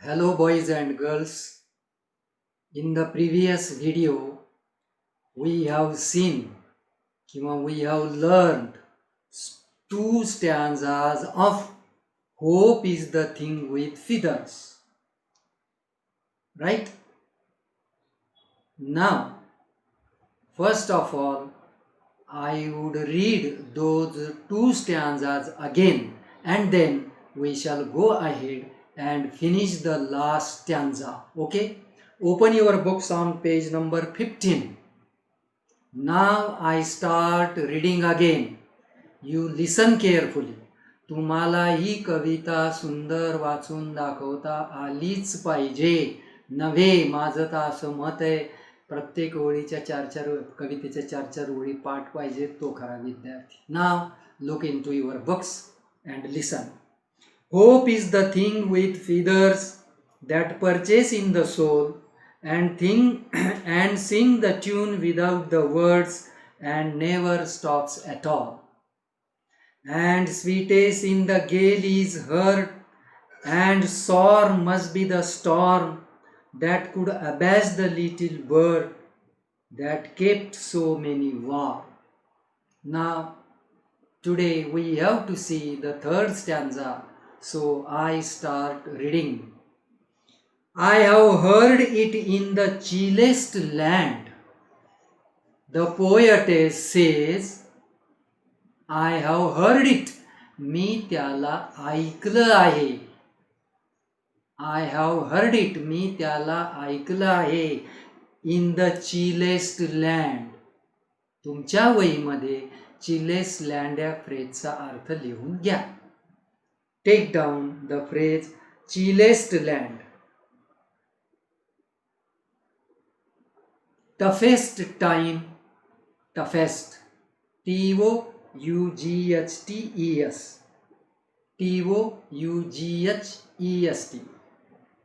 Hello boys and girls. In the previous video, we have seen, we have learned two stanzas of Hope is the Thing with Feathers. Right? Now, first of all, I would read those two stanzas again and then we shall go ahead and finish the last stanza. Okay? Open your books on page number 15. Now I start reading again. You listen carefully. तुम्हाला ही कविता सुंदर वाचून दाखवता आलीच पाहिजे. नव्हे, माझं तर असं मत आहे, प्रत्येक ओळीच्या कवितेच्या चार ओळी पाठ पाहिजे, तो खरा विद्यार्थी. Now look into your books and listen. Hope is the thing with feathers that perches in the soul and sing the tune without the words and never stops at all. And sweetest in the gale is heard, and sore must be the storm that could abash the little bird that kept so many warm. Now, today we have to see the third stanza, so I start reading. I have heard it in the chillest land. The poetess says, I have heard it. मी त्याला ऐकलं आहे. I have heard it. मी त्याला ऐकलं आहे. In the chillest land. तुमच्या वहीमध्ये chillest land या फ्रेजचा अर्थ लिहून घ्या. Take down the phrase chillest land. Toughest time, toughest. T-O-U-G-H-T-E-S. T-O-U-G-H-E-S-T.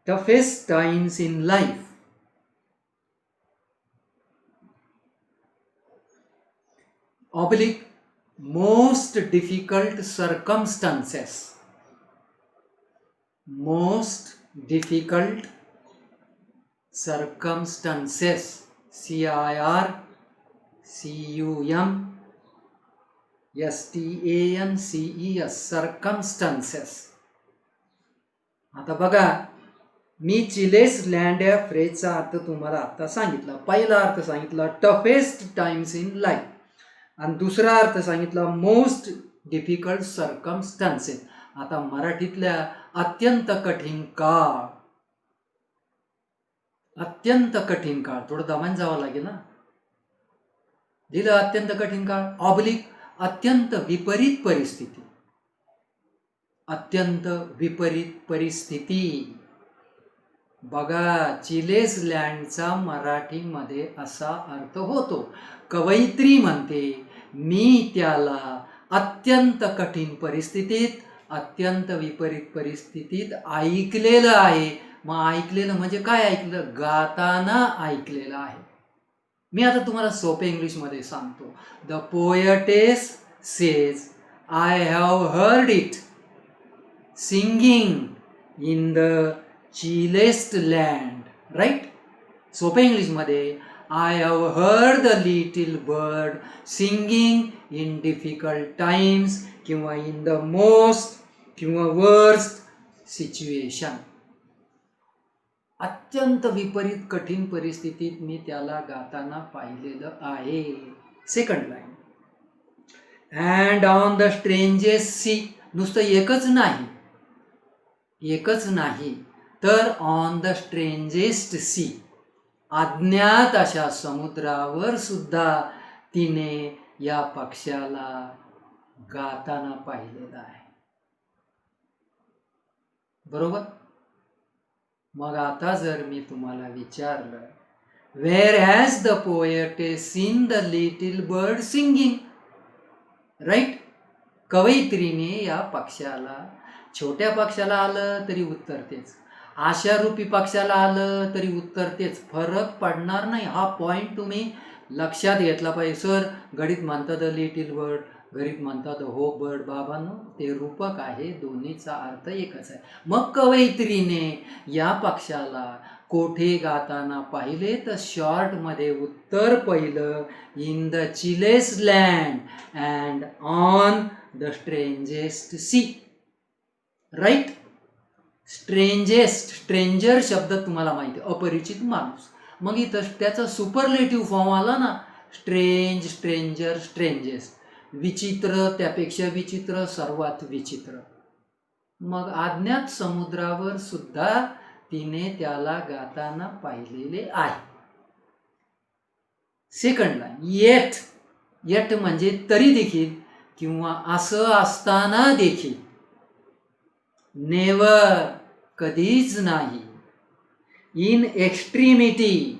Toughest times in life. Oblique, most difficult circumstances. Most difficult circumstances. C-I-R-C-U-M-S-T-A-N-C-E-S. Circumstances. आता बघा, मी चिलेस्ट लँड या फ्रेजचा अर्थ तुम्हाला आता सांगितला. पहिला अर्थ सांगितला टफेस्ट टाइम्स इन लाईफ आणि दुसरा अर्थ सांगितला मोस्ट डिफिकल्ट सर्कमस्टान्सेस. आता मराठीतल्या अत्यंत कठीण काळ. अत्यंत कठीण काळ, थोडं दमान जावं लागेल ना. दिलं अत्यंत कठीण काळ. ऑब्लिक, अत्यंत विपरीत परिस्थिती. अत्यंत विपरीत परिस्थिती. बघा, चिलेस लँडचा मराठीमध्ये असा अर्थ होतो. कवयित्री म्हणते, मी त्याला अत्यंत कठीण परिस्थितीत, अत्यंत विपरीत परिस्थितीत ऐकलेलं आहे. मग ऐकलेलं म्हणजे काय ऐकलं? गाताना ऐकलेलं आहे. मी आता तुम्हाला सोपे इंग्लिशमध्ये सांगतो. The poetess says, I have heard it singing in the chillest land. Right? सोपे इंग्लिशमध्ये, I have heard the little bird singing in difficult times किंवा इन द मोस्ट किंवा वर्स्ट सिच्युएशन. अत्यंत विपरीत कठीण परिस्थितीत मी त्याला गाताना पाहिलेलं आहे. Second line, and on the strangest sea. नुसतं एकच नाही तर ऑन द स्ट्रेंजेस्ट सी, अज्ञात अशा समुद्रावर सुद्धा तिने या पक्ष्याला गाताना पाहिलेलं आहे. बरोबर? मग आता जर मी तुम्हाला विचारलं, where has the poetess seen the little bird singing? Right? कवयित्रीने या पक्ष्याला, छोट्या पक्षाला आलं तरी उत्तर तेच, आशारूपी पक्षाला आलं तरी उत्तर तेच, फरक पडणार नाही. हा पॉईंट तुम्ही लक्षात घेतला पाहिजे. सर, गणित म्हणतं द लिटिल बर्ड, गरीब म्हणतात हो बर्ड बाबांनो, ते रूपक आहे, दोन्हीचा अर्थ एकच आहे. मग कवयित्रीने या पक्षाला कोठे गाताना पाहिले तर शॉर्टमध्ये उत्तर पहिलं, in the chillest land and on the strangest sea. Right. Stranger शब्द तुम्हाला माहिती आहे, अपरिचित माणूस. मग इथं त्याचा सुपरलेटिव्ह फॉर्म आला ना, स्ट्रेंज, स्ट्रेंजर, स्ट्रेंजेस्ट. विचित्र, त्यापेक्षा विचित्र, सर्वात विचित्र. मग अज्ञात समुद्रावर सुद्धा तिने त्याला गाताना पाहिलेले आहे. सेकंड लाईन, येट म्हणजे तरी देखील किंवा असं असताना देखील. नेवर कधीच नाही. इन एक्स्ट्रीमिटी.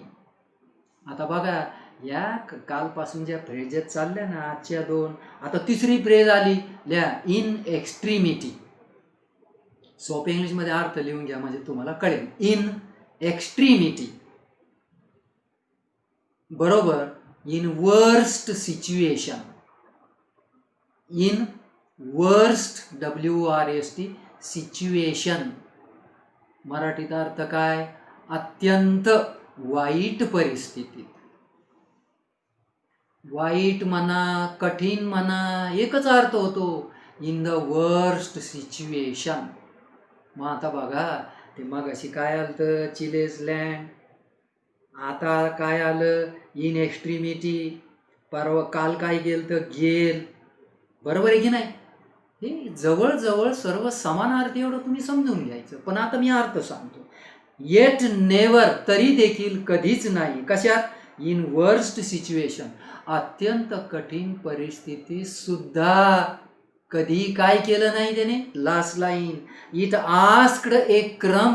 आता बघा, या कालपासून ज्या फ्रेजेस चालल्या ना, आजच्या दोन, आता तिसरी फ्रेज आली, लिहा इन एक्स्ट्रीमिटी. सोपे इंग्लिशमध्ये अर्थ लिहून घ्या म्हणजे तुम्हाला कळेल. इन एक्स्ट्रीमिटी बरोबर in worst situation. In worst, WRST, situation. मराठीत अर्थ काय? अत्यंत वाईट परिस्थितीत. वाईट म्हणा, कठीण म्हणा, एकच अर्थ होतो, इन द वर्स्ट सिच्युएशन. मग आता बघा, ते मग अशी काय आलं तर चिलेस लँड, आता काय आलं इन एक्स्ट्रीमिटी, परवा काल काय गेल तर गेल. बरोबर आहे की नाही? हे जवळजवळ सर्व समानार्थी, एवढं तुम्ही समजून घ्यायचं. पण आता मी अर्थ सांगतो. येट नेवर तरी देखील कधीच नाही. कशात? इन वर्स्ट सिच्युएशन, अत्यंत कठीण परिस्थिती सुद्धा कधी काय केलं नाही त्याने. लास्ट लाईन, इट आस्क्ड ए क्रम.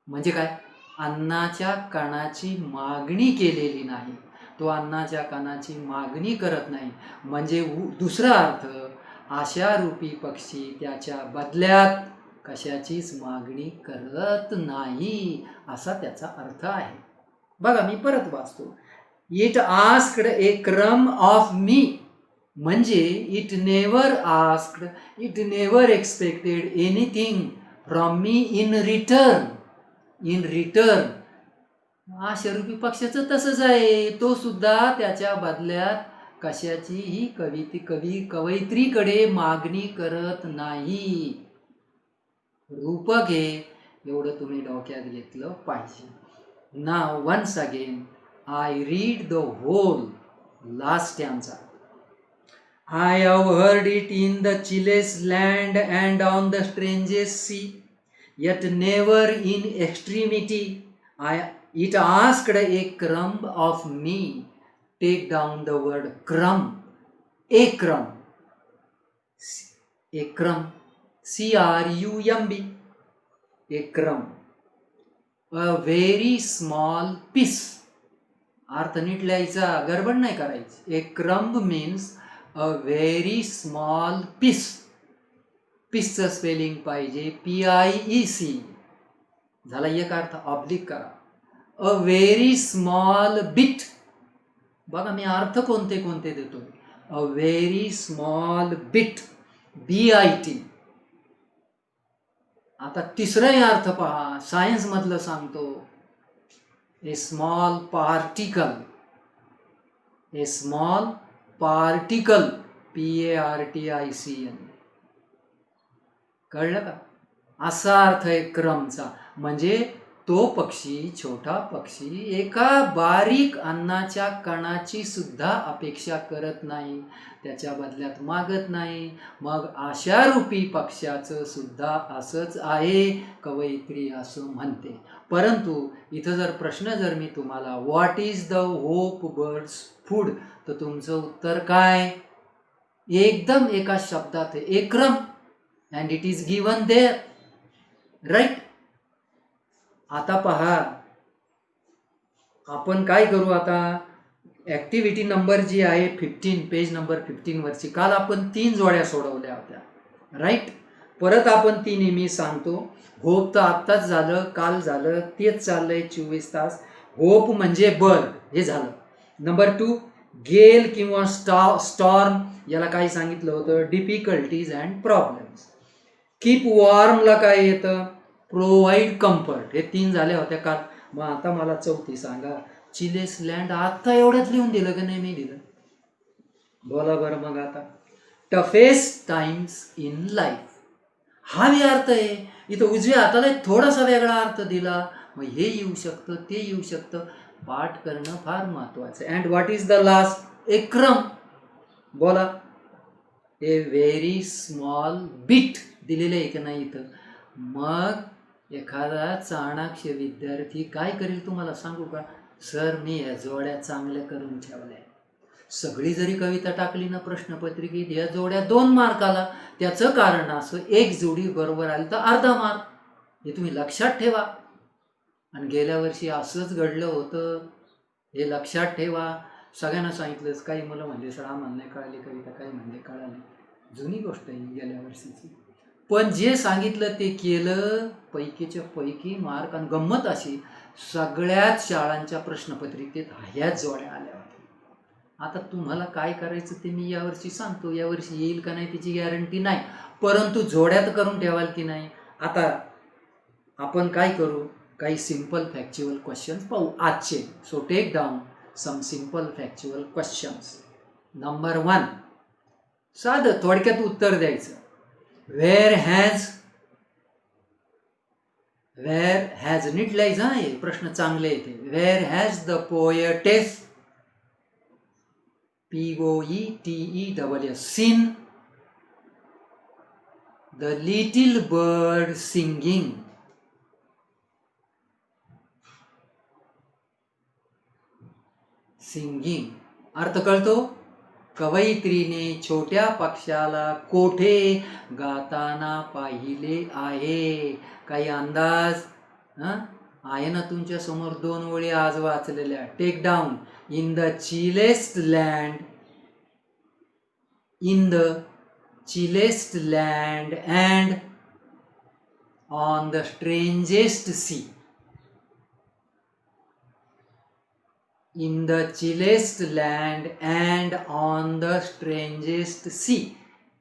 म्हणजे काय? अन्नाच्या कणाची मागणी केलेली नाही. तो अन्नाच्या कणाची मागणी करत नाही. म्हणजे दुसरा अर्थ, आशारूपी पक्षी त्याच्या बदल्यात कशाचीच मागणी करत नाही, असा त्याचा अर्थ आहे. बघा, मी परत वाचतो. इट आस्क्ड ए क्रम ऑफ मी, म्हणजे it never asked, it never expected anything from me in return. In return आशारूपी पक्षाचं तसंच आहे. तो सुद्धा त्याच्या बदल्यात कशाचीही कवयित्रीकडे मागणी करत नाही. रूपक हे, एवढं तुम्ही डोक्यात घेतलं पाहिजे. Now once again I read the whole last stanza. I have heard it in the chillest land and on the strangest sea, yet never in extremity it asked a crumb of me. Take down the word crumb. A crumb. A crumb. CRUMB. A crumb. A very small piece. अर्थ नीट लिहायचा, गडबड नाही करायची. A crumb means a very small piece. पीसचं spelling पाहिजे PIEC. झाला एक अर्थ, ऑब्लिक करा. A very small bit. बघा मी अर्थ कोणते कोणते देतो. A very small bit, BIT. आता तिसराही अर्थ पहा, सायन्स मधलं सांगतो. A small particle. A small particle, PARTICL. कळलं का? असा अर्थ आहे क्रमचा. म्हणजे तो पक्षी, छोटा पक्षी, एका बारीक अन्नाच्या कणाची सुद्धा अपेक्षा करत नाही, त्याच्या बदल्यात मागत नाही. मग आशारूपी पक्षाचं सुद्धा असंच आहे, कवयित्री असं म्हणते. परंतु इथं जर प्रश्न जर मी तुम्हाला, what is the hope bird's food, तर तुमचं उत्तर काय? एकदम एका शब्दात आहे, a crumb. And it is given there. Right. आता पहा, आपण काय करू आता, ॲक्टिव्हिटी नंबर जी आहे 15, पेज नंबर 15 वरची, काल आपण 3 जोड्या सोडवल्या होत्या. राईट. परत आपण 3 मी सांगतो. होप तर आत्ताच झालं, काल झालं, तेच चाललंय 24 तास. होप म्हणजे बर्ड, हे झालं. नंबर 2, गेल किंवा स्टॉर्म याला काय सांगितलं होतं, डिफिकल्टीज अँड प्रॉब्लेम्स. कीप वॉर्मला काय येतं, प्रोव्हाइड कम्फर्ट. हे 3 झाल्या होत्या का. मग आता मला चौथी सांगा. चिलेस लँड आता एवढ्यात लिहून दिलं का नाही मी दिलं, बोला बरं मग आता. टफेस्ट टाइम्स इन लाईफ, हा बी अर्थ आहे. इथं उजव्या हाताला थोडासा वेगळा अर्थ दिला. मग हे येऊ शकतं, ते येऊ शकतं. पाठ करणं फार महत्वाचं आहे. And what is the last, a crumb. बोला, ए व्हेरी स्मॉल बिट दिलेलं आहे का नाही इथं. मग एखादा चाणाक्ष विद्यार्थी काय करेल तुम्हाला सांगू का, सर मी या जोड्या चांगल्या करून ठेवल्या. सगळी जरी कविता टाकली ना प्रश्नपत्रिकेत, या जोड्या 2 मार्काला. त्याचं कारण असं, एक जोडी बरोबर आली तर अर्धा मार्क. हे तुम्ही लक्षात ठेवा. आणि गेल्या वर्षी असंच घडलं होतं, हे लक्षात ठेवा. सगळ्यांना सांगितलंच, काही मुलं म्हणजे सर आम्हाला नाही कळाली कविता, काही म्हणजे कळाली. जुनी गोष्ट आहे गेल्या वर्षीची. पण जे सांगितलं ते केलं, पैकीच्या पैकी मार्क. आणि गंमत अशी, सगळ्याच शाळांच्या प्रश्नपत्रिकेत ह्याच जोड्या आल्या होत्या. आता तुम्हाला काय करायचं ते मी यावर्षी सांगतो. यावर्षी येईल का नाही त्याची गॅरंटी नाही, परंतु जोड्यात करून ठेवाल की नाही. आता आपण काय करू, काही सिंपल फॅक्च्युअल क्वेश्चन्स पाहू आजचे. So take down some simple factual questions. Number 1, साधं थोडक्यात उत्तर द्यायचं. वेअर हॅज नीट लिहायचं. हा, हे प्रश्न चांगले येते. Where has the poetess, POETESS, seen the little bird singing. Singing अर्थ कळतो. कवयित्रीने छोट्या पक्षाला कोठे गाताना पाहिले आहे. काही अंदाज आहे ना तुमच्या समोर. 2 ओळी आज वाचलेल्या. Take down. In the chillest land, in the chillest land and on the strangest sea. In the chillest land and on the strangest sea.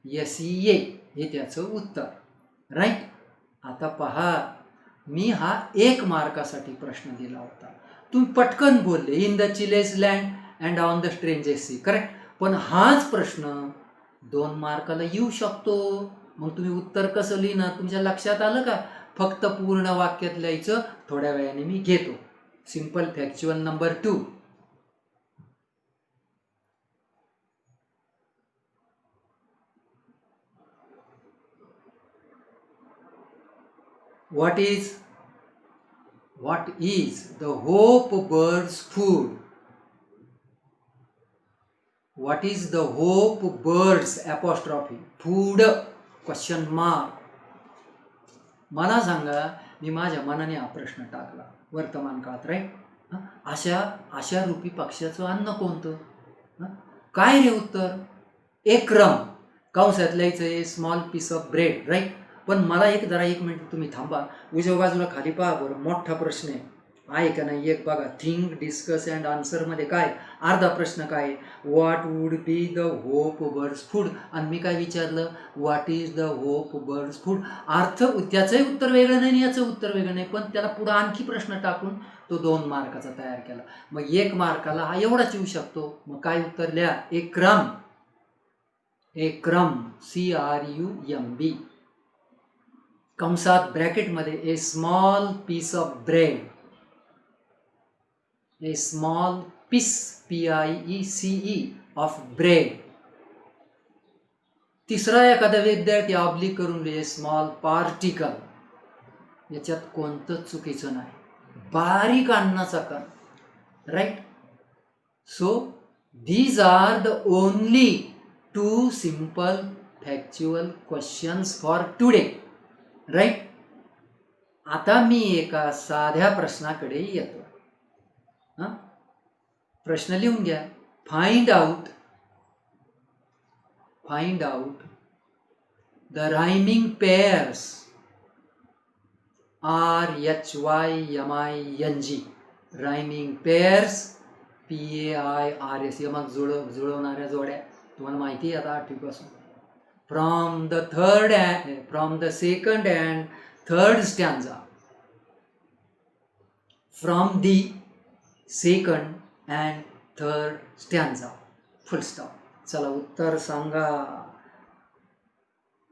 SEA हे त्याचं उत्तर. राईट. आता पहा, मी हा 1 मार्कासाठी प्रश्न दिला होता. तुम्ही पटकन बोलले, in the chillest land and on the strangest sea. Correct. पण हाच प्रश्न 2 मार्काला येऊ शकतो. मग तुम्ही उत्तर कसं लिहिणार, तुमच्या लक्षात आलं का. फक्त पूर्ण वाक्यात लिहायचं. थोड्या वेळाने मी घेतो. Simple factual number 2. What is the hope bird's food? What is the hope bird's apostrophe food question mark? मला सांगा, मी माझ्या मनाने हा प्रश्न टाकला वर्तमान काळात. राईट. अशा रूपी पक्षाचं अन्न कोणतं. काय रे उत्तर, एक क्रम. कंसात लिहायचं आहे small piece of bread. Right. पण मला जरा 1 मिनिट तुम्ही थांबा. उजव्या बाजूला खाली पहा बरं, मोठा प्रश्न आहे का नाही. एक बघा, थिंक डिस्कस अँड आन्सरमध्ये काय अर्धा प्रश्न काय, what would be the hope bird's food. आणि मी काय विचारलं, what is the hope bird's food. अर्थ त्याचंही उत्तर वेगळं नाही, याचं उत्तर वेगळं नाही, पण त्याला पुढं आणखी प्रश्न टाकून तो 2 मार्काचा तयार केला. मग 1 मार्काला हा एवढाच येऊ शकतो. मग काय उत्तर लिहा, एक क्रम. CRUMB. कंसात ब्रॅकेटमध्ये a small piece of bread. A small piece PIECE of bread. तिसरा एखादा विद्यार्थी ऑब्लिक करून लिहे स्मॉल पार्टिकल. याच्यात कोणतंच चुकीचं नाही, बारीक अन्नाचा कण. Right. So these are the only 2 simple factual questions for today. Right. आता मी एका साध्या प्रश्नाकडे येतो. प्रश्न लिहून घ्या. Find out the rhyming pairs RHYMING. Rhyming pairs PAIRS यमक जुळवणाऱ्या जोड्या तुम्हाला माहिती आहे आता 8वीपासून. From the second and third stanza. From the second and third stanza. Full stop. चला उत्तर सांगा.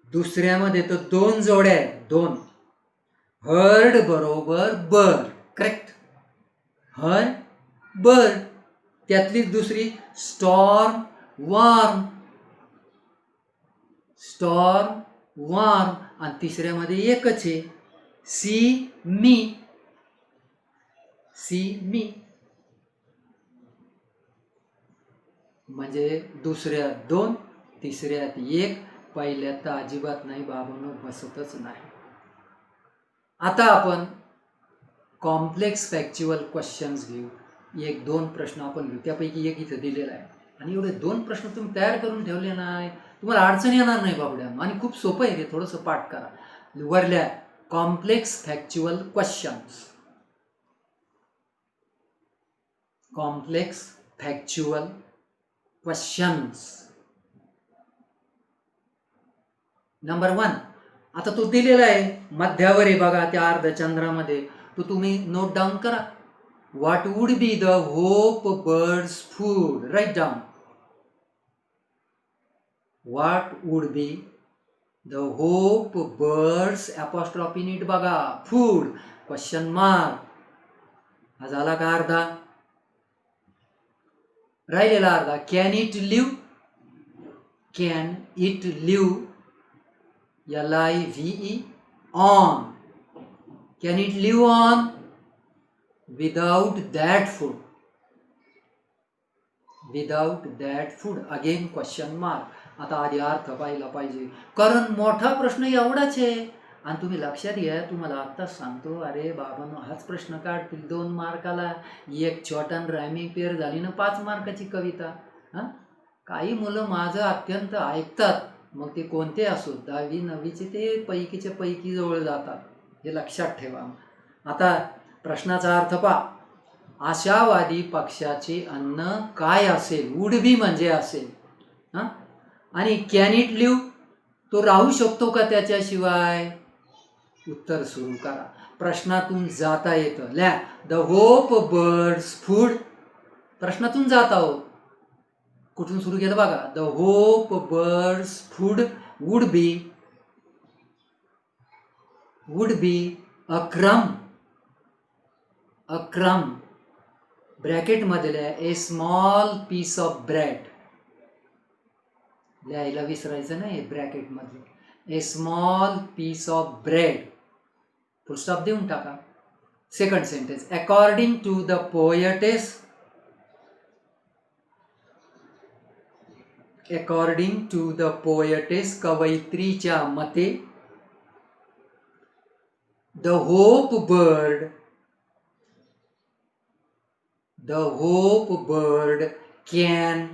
दुसऱ्यामध्ये तर 2 जोड्या आहेत, 2. हर्ड बरोबर बर्ड. करेक्ट. Heard bird. त्यातलीच दुसरी स्टॉर्म वॉर्म. Storm warm. आणि तिसऱ्यामध्ये एकच आहे, सी मी. सी मी. म्हणजे दुसऱ्यात 2, तिसऱ्यात 1, पहिल्यात तर अजिबात नाही, बाबांनो बसतच नाही. आता आपण कॉम्प्लेक्स फॅक्च्युअल क्वेश्चन्स घेऊ. 1-2 प्रश्न आपण घेऊ. त्यापैकी एक इथं दिलेला आहे आणि एवढे 2 प्रश्न तुम्ही तयार करून ठेवले नाही, तुम्हाला अडचण येणार नाही बाबड्या. आणि खूप सोपं आहे ते, थोडंसं पाठ करा. वरल्या complex factual questions. Complex factual questions. Number 1. आता तो दिलेला आहे मध्यावर आहे बघा, त्या अर्धचंद्रामध्ये. तो तुम्ही नोट डाऊन करा. What would be the hope bird's food? Write down. What would be the hope bird's apostrophe नीट बघा, फूड क्वेश्चन मार्क. हा झाला का अर्धा? राहिलेला अर्धा. Can it live? Can it live? LIVE on. Can it live on without that food? Without that food. Again question mark. आता आधी अर्थ पाहिला पाहिजे, कारण मोठा प्रश्न एवढाच आहे. आणि तुम्ही लक्षात घ्या, तुम्हाला आत्ताच सांगतो, अरे बाबांनो हाच प्रश्न काढतील 2 मार्काला. एक छोटा रायमिंग पेअर झाली ना 5 मार्काची कविता. हां, काही मुलं माझं अत्यंत ऐकतात, मग ते कोणते असो, 10वी 9वीचे ते पैकीचे पैकी जवळ जातात, हे लक्षात ठेवा. आता प्रश्नाचा अर्थ पहा. आशावादी पक्षाचे अन्न काय असेल? वुड बी म्हणजे असेल. हां, आणि कॅन इट लिव्ह? तो राहू शकतो का त्याच्याशिवाय? उत्तर सुरू करा. प्रश्नातून जाता येतं. ल्या द होप बर्ड्स फूड. प्रश्नातून जात आहोत. कुठून सुरू केलं बघा. The hope bird's food would be a crumb. A crumb bracket मधल्या a small piece of bread. लिहायला विसरायचं नाही ब्रॅकेट मध्ये. A small piece of bread. Full stop देऊन टाका. Second sentence. According to the poetess. According to the poetess, कवयित्रीच्या मते. The hope bird can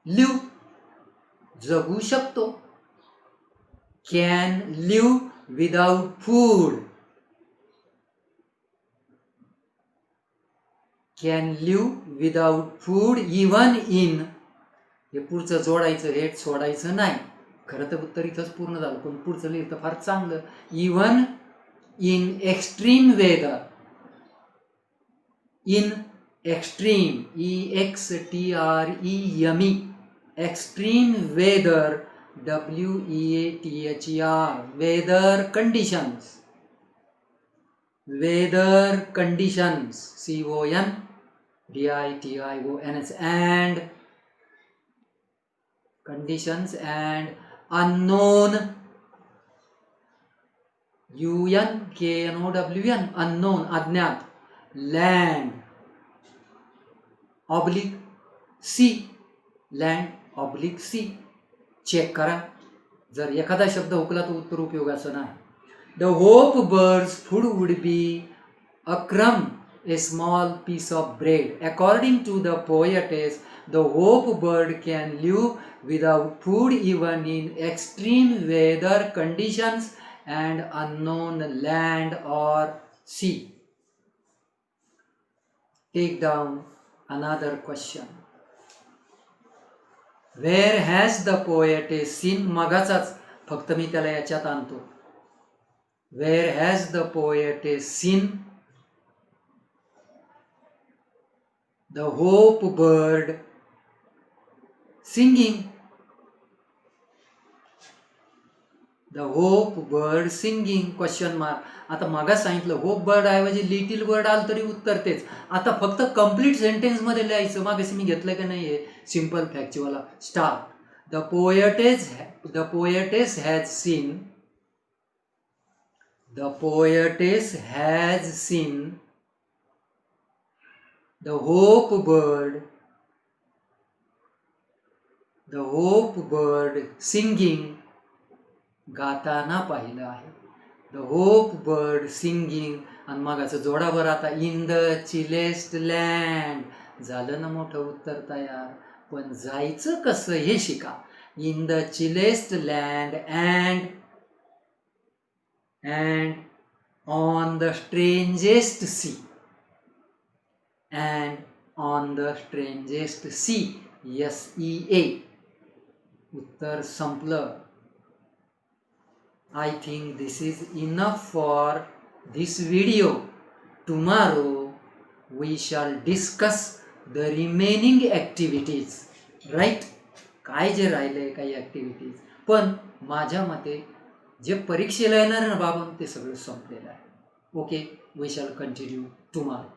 live. जगू शकतो. Can live without food. Can live without food even in. हे पुढचं जोडायचं, hate सोडायचं नाही. खरं तर उत्तर इथंच पूर्ण झालं, पण पुढचं लिहिलं फार चांगलं. Even in extreme weather. In extreme, EXTREME. Extreme weather, WEATHER. Weather conditions. Weather conditions, CONDITIONS. and conditions and unknown, UNKNOWN. unknown, अज्ञात. land oblique sea. Land oblique sea. Check करा, जर एखादा शब्द हुकला तर उत्तर उपयोगाचं नाही. The hope bird's food would be a crumb, a small piece of bread. According to the poetess, the hope bird can live without food even in extreme weather conditions and unknown land or sea. Take down another question. Where has the poet seen? मगाचाच फक्त मी त्याला याच्यात आणतो. Where has the poet seen the hope bird singing? The hope bird singing question mark. आता मागा सांगितलं hope bird ऐवजी little bird आलं तरी उत्तर तेच. आता फक्त कंप्लीट सेंटेन्स मध्ये लिहायचं. मागाशी मी घेतलं का नाहीये simple factual. Start. The poetess has seen. The poetess has seen the hope bird singing. गाताना पाहिलं आहे. The hope bird singing. आणि मागाचं जोडावर आता इन द चिलेस्ट लँड. झालं ना मोठं उत्तर तयार. पण जायचं कसं हे शिका. In the chillest land and on the strangest sea. And on the strangest sea. SEA. उत्तर संपलं. I think this is enough for this video. Tomorrow we shall discuss the remaining activities. Right? काय जे राहिले काही activities. पण माझ्या मते जे परीक्षेला येणार ना बाबा ते सगळं संपलेलं आहे. Okay, we shall continue tomorrow.